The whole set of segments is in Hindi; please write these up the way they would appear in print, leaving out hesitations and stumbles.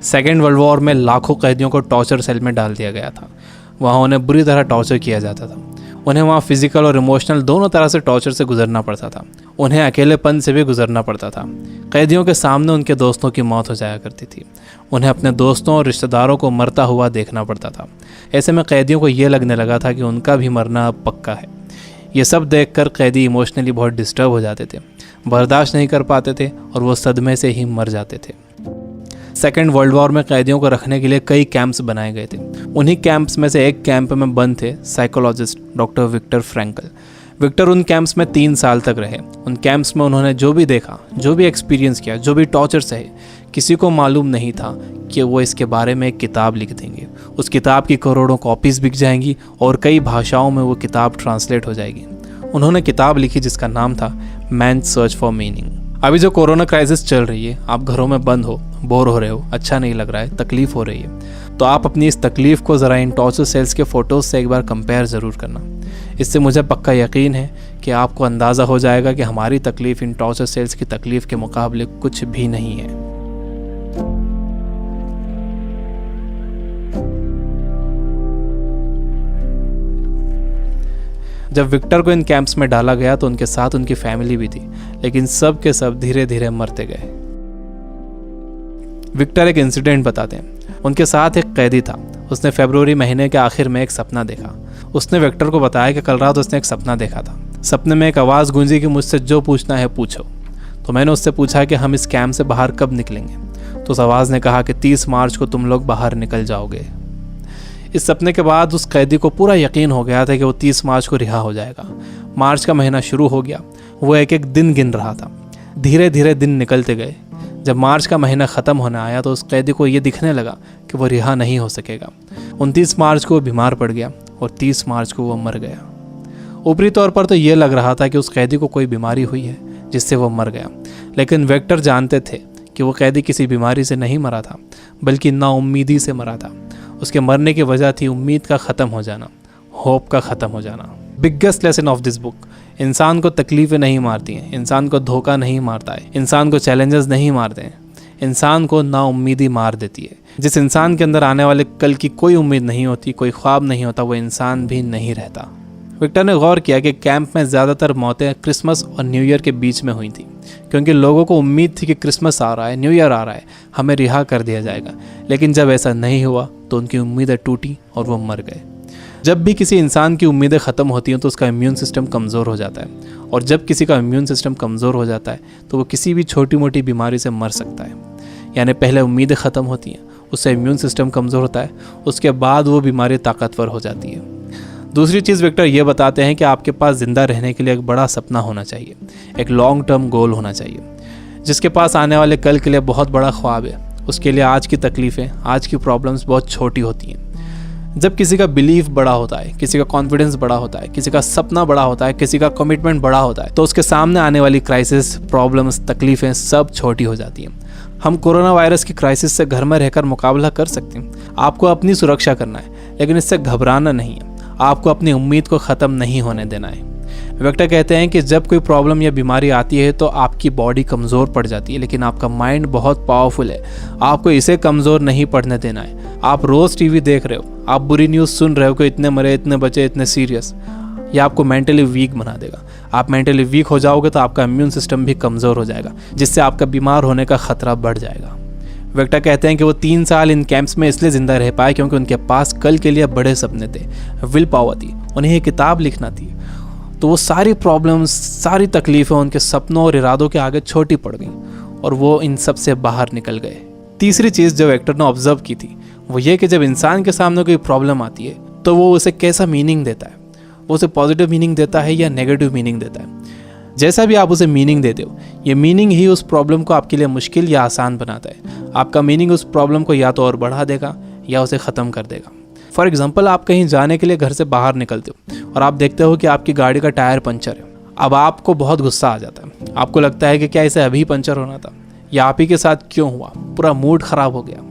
सेकेंड वर्ल्ड वॉर में लाखों कैदियों को टॉर्चर सेल में डाल दिया गया था। वहाँ उन्हें बुरी तरह टॉर्चर किया जाता था। उन्हें वहाँ फिजिकल और इमोशनल दोनों तरह से टॉर्चर से गुजरना पड़ता था। उन्हें अकेलेपन से भी गुजरना पड़ता था। कैदियों के सामने उनके दोस्तों की मौत हो जाया करती थी। उन्हें अपने दोस्तों और रिश्तेदारों को मरता हुआ देखना पड़ता था। ऐसे में कैदियों को ये लगने लगा था कि उनका भी मरना अब पक्का है। ये सब देखकर कैदी इमोशनली बहुत डिस्टर्ब हो जाते थे, बर्दाश्त नहीं कर पाते थे और वो सदमे से ही मर जाते थे। सेकेंड वर्ल्ड वॉर में कैदियों को रखने के लिए कई कैंप्स बनाए गए थे। उन्हीं कैंप्स में से एक कैंप में बंद थे psychologist doctor Victor Frankl. Victor उन कैंप्स में 3 साल तक रहे। उन कैंप्स में उन्होंने जो भी देखा, जो भी एक्सपीरियंस किया, जो भी टॉर्चर सहे, किसी को मालूम नहीं था कि वो इसके बारे में एक किताब लिख देंगे। उस किताब की करोड़ों कॉपीज़ बिक जाएंगी और कई भाषाओं में वो किताब ट्रांसलेट हो जाएगी। उन्होंने किताब लिखी जिसका नाम था मैन सर्च फॉर मीनिंग। अभी जो कोरोना क्राइसिस चल रही है, आप घरों में बंद हो, बोर हो रहे हो, अच्छा नहीं लग रहा है, तकलीफ़ हो रही है, तो आप अपनी इस तकलीफ़ को ज़रा इन टॉर्चर सेल्स के फ़ोटोज़ से एक बार कंपेयर ज़रूर करना। इससे मुझे पक्का यकीन है कि आपको अंदाज़ा हो जाएगा कि हमारी तकलीफ़ इन टॉर्चर सेल्स की तकलीफ़ के मुकाबले कुछ भी नहीं है। जब विक्टर को इन कैंप्स में डाला गया तो उनके साथ उनकी फैमिली भी थी, लेकिन सब के सब धीरे धीरे मरते गए। विक्टर एक इंसिडेंट बताते हैं। उनके साथ एक कैदी था। उसने फरवरी महीने के आखिर में एक सपना देखा। उसने विक्टर को बताया कि कल रात उसने एक सपना देखा था। सपने में एक आवाज़ गूंजी कि मुझसे जो पूछना है पूछो। तो मैंने उससे पूछा कि हम इस कैंप से बाहर कब निकलेंगे। तो उस आवाज़ ने कहा कि 30 मार्च को तुम लोग बाहर निकल जाओगे। इस सपने के बाद उस कैदी को पूरा यकीन हो गया था कि वो 30 मार्च को रिहा हो जाएगा। मार्च का महीना शुरू हो गया। वो एक एक दिन गिन रहा था। धीरे धीरे दिन निकलते गए। जब मार्च का महीना ख़त्म होने आया तो उस कैदी को ये दिखने लगा कि वो रिहा नहीं हो सकेगा। 29 मार्च को वो बीमार पड़ गया और 30 मार्च को वो मर गया। ऊपरी तौर पर तो ये लग रहा था कि उस कैदी को कोई बीमारी हुई है जिससे वो मर गया, लेकिन विक्टर जानते थे कि वो कैदी किसी बीमारी से नहीं मरा था, बल्कि नाउम्मीदी से मरा था। उसके मरने की वजह थी उम्मीद का ख़त्म हो जाना, होप का ख़त्म हो जाना। Biggest lesson of this book, इंसान को तकलीफ़ें नहीं मारती हैं, इंसान को धोखा नहीं मारता है, इंसान को चैलेंजेस नहीं मारते हैं, इंसान को नाउम्मीदी मार देती है। जिस इंसान के अंदर आने वाले कल की कोई उम्मीद नहीं होती, कोई ख्वाब नहीं होता, वो इंसान भी नहीं रहता। विक्टर ने गौर किया कि कैंप में ज़्यादातर मौतें क्रिसमस और न्यू ईयर के बीच में हुई थी, क्योंकि लोगों को उम्मीद थी कि क्रिसमस आ रहा है, न्यू ईयर आ रहा है, हमें रिहा कर दिया जाएगा। लेकिन जब ऐसा नहीं हुआ तो उनकी उम्मीदें टूटी और वो मर गए। जब भी किसी इंसान की उम्मीदें ख़त्म होती हैं तो उसका इम्यून सिस्टम कमज़ोर हो जाता है, और जब किसी का इम्यून सिस्टम कमज़ोर हो जाता है तो वो किसी भी छोटी मोटी बीमारी से मर सकता है। यानी पहले उम्मीदें ख़त्म होती हैं, उससे इम्यून सिस्टम कमज़ोर होता है, उसके बाद वो बीमारी ताकतवर हो जाती है। दूसरी चीज़ विक्टर ये बताते हैं कि आपके पास ज़िंदा रहने के लिए एक बड़ा सपना होना चाहिए, एक लॉन्ग टर्म गोल होना चाहिए। जिसके पास आने वाले कल के लिए बहुत बड़ा ख्वाब है, उसके लिए आज की तकलीफ़ें, आज की प्रॉब्लम्स बहुत छोटी होती हैं। जब किसी का बिलीफ बड़ा होता है, किसी का कॉन्फिडेंस बड़ा होता है, किसी का सपना बड़ा होता है, किसी का कमिटमेंट बड़ा होता है, तो उसके सामने आने वाली क्राइसिस, प्रॉब्लम्स, तकलीफ़ें सब छोटी हो जाती हैं। हम कोरोना वायरस की क्राइसिस से घर में रहकर मुकाबला कर सकते हैं। आपको अपनी सुरक्षा करना है, लेकिन इससे घबराना नहीं है। आपको अपनी उम्मीद को ख़त्म नहीं होने देना है। विक्टर कहते हैं कि जब कोई प्रॉब्लम या बीमारी आती है तो आपकी बॉडी कमज़ोर पड़ जाती है, लेकिन आपका माइंड बहुत पावरफुल है। आपको इसे कमज़ोर नहीं पड़ने देना है। आप रोज़ टीवी देख रहे हो, आप बुरी न्यूज़ सुन रहे हो कि इतने मरे, इतने बचे, इतने सीरियस, यह आपको मेंटली वीक बना देगा। आप मेंटली वीक हो जाओगे तो आपका इम्यून सिस्टम भी कमज़ोर हो जाएगा, जिससे आपका बीमार होने का ख़तरा बढ़ जाएगा। विक्टर कहते हैं कि वो 3 साल इन कैंप्स में इसलिए ज़िंदा रह पाए क्योंकि उनके पास कल के लिए बड़े सपने थे, विल पावर थी, उन्हें एक किताब लिखना थी। तो वो सारी प्रॉब्लम्स, सारी तकलीफ़ें उनके सपनों और इरादों के आगे छोटी पड़ गईं और वो इन सब से बाहर निकल गए। तीसरी चीज़ जो विक्टर ने ऑब्जर्व की थी वो ये कि जब इंसान के सामने कोई प्रॉब्लम आती है तो वो उसे कैसा मीनिंग देता है। वो उसे पॉजिटिव मीनिंग देता है या नेगेटिव मीनिंग देता है। जैसा भी आप उसे मीनिंग देते हो, ये मीनिंग ही उस प्रॉब्लम को आपके लिए मुश्किल या आसान बनाता है। आपका मीनिंग उस प्रॉब्लम को या तो और बढ़ा देगा या उसे ख़त्म कर देगा। फॉर एग्जाम्पल, आप कहीं जाने के लिए घर से बाहर निकलते हो और आप देखते हो कि आपकी गाड़ी का टायर पंचर है। अब आपको बहुत गुस्सा आ जाता है। आपको लगता है कि क्या इसे अभी पंचर होना था, या आप ही के साथ क्यों हुआ, पूरा मूड ख़राब हो गया।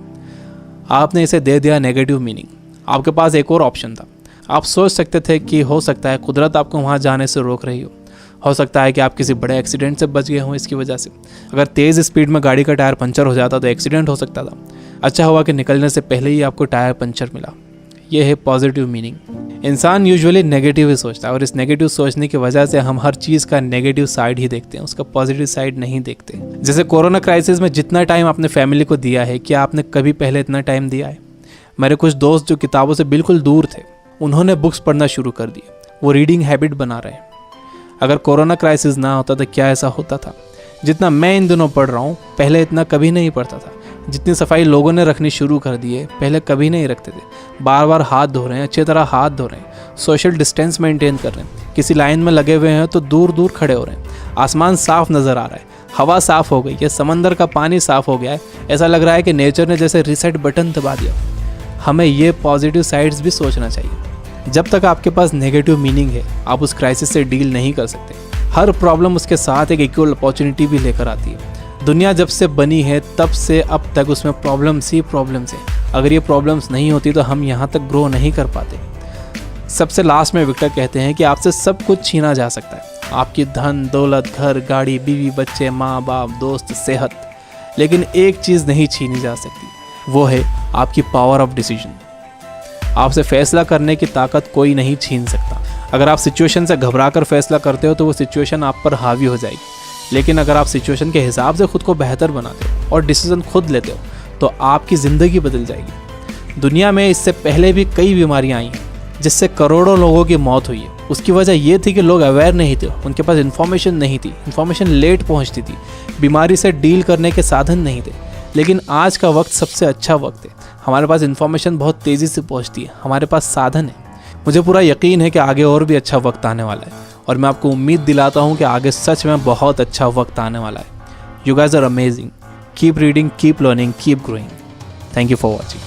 आपने इसे दे दिया नेगेटिव मीनिंग। आपके पास एक और ऑप्शन था। आप सोच सकते थे कि हो सकता है कुदरत आपको वहाँ जाने से रोक रही हो सकता है कि आप किसी बड़े एक्सीडेंट से बच गए हों इसकी वजह से। अगर तेज़ स्पीड में गाड़ी का टायर पंचर हो जाता तो एक्सीडेंट हो सकता था। अच्छा हुआ कि निकलने से पहले ही आपको टायर पंचर मिला। ये है पॉजिटिव मीनिंग। इंसान यूजुअली नेगेटिव ही सोचता है और इस नेगेटिव सोचने की वजह से हम हर चीज़ का नेगेटिव साइड ही देखते हैं, उसका पॉजिटिव साइड नहीं देखते। जैसे कोरोना क्राइसिस में जितना टाइम आपने फैमिली को दिया है, क्या आपने कभी पहले इतना टाइम दिया है? मेरे कुछ दोस्त जो किताबों से बिल्कुल दूर थे, उन्होंने बुक्स पढ़ना शुरू कर दिए, वो रीडिंग हैबिट बना रहे हैं। अगर कोरोना क्राइसिस ना होता तो क्या ऐसा होता था? जितना मैं इन दिनों पढ़ रहा हूँ, पहले इतना कभी नहीं पढ़ता था। जितनी सफाई लोगों ने रखनी शुरू कर दी है, पहले कभी नहीं रखते थे। बार बार हाथ धो रहे हैं, अच्छी तरह हाथ धो रहे हैं, सोशल डिस्टेंस मेंटेन कर रहे हैं। किसी लाइन में लगे हुए हैं तो दूर दूर खड़े हो रहे हैं। आसमान साफ नज़र आ रहा है, हवा साफ हो गई है, समंदर का पानी साफ हो गया है। ऐसा लग रहा है कि नेचर ने जैसे रीसेट बटन दबा दिया। हमें ये पॉजिटिव साइड्स भी सोचना चाहिए। जब तक आपके पास नेगेटिव मीनिंग है, आप उस क्राइसिस से डील नहीं कर सकते। हर प्रॉब्लम उसके साथ एक इक्वल अपॉर्चुनिटी भी लेकर आती है। दुनिया जब से बनी है तब से अब तक उसमें प्रॉब्लम्स ही प्रॉब्लम्स है। अगर ये प्रॉब्लम्स नहीं होती तो हम यहाँ तक ग्रो नहीं कर पाते। सबसे लास्ट में विक्टर कहते हैं कि आपसे सब कुछ छीना जा सकता है, आपकी धन दौलत, घर, गाड़ी, बीवी, बच्चे, माँ बाप, दोस्त, सेहत, लेकिन एक चीज़ नहीं छीनी जा सकती, वो है आपकी पावर ऑफ डिसीजन। आपसे फैसला करने की ताकत कोई नहीं छीन सकता। अगर आप सिचुएशन से घबराकर फैसला करते हो तो वो सिचुएशन आप पर हावी हो जाएगी, लेकिन अगर आप सिचुएशन के हिसाब से खुद को बेहतर बनाते हो और डिसीजन खुद लेते हो तो आपकी ज़िंदगी बदल जाएगी। दुनिया में इससे पहले भी कई बीमारियां आई हैं जिससे करोड़ों लोगों की मौत हुई है। उसकी वजह ये थी कि लोग अवेयर नहीं थे, उनके पास इन्फॉर्मेशन नहीं थी, इन्फॉर्मेशन लेट पहुंचती थी, बीमारी से डील करने के साधन नहीं थे। लेकिन आज का वक्त सबसे अच्छा वक्त है। हमारे पास इन्फॉर्मेशन बहुत तेज़ी से पहुंचती है, हमारे पास साधन है। मुझे पूरा यकीन है कि आगे और भी अच्छा वक्त आने वाला है और मैं आपको उम्मीद दिलाता हूँ कि आगे सच में बहुत अच्छा वक्त आने वाला है। You guys are amazing. Keep reading, keep learning, keep growing. Thank you for watching.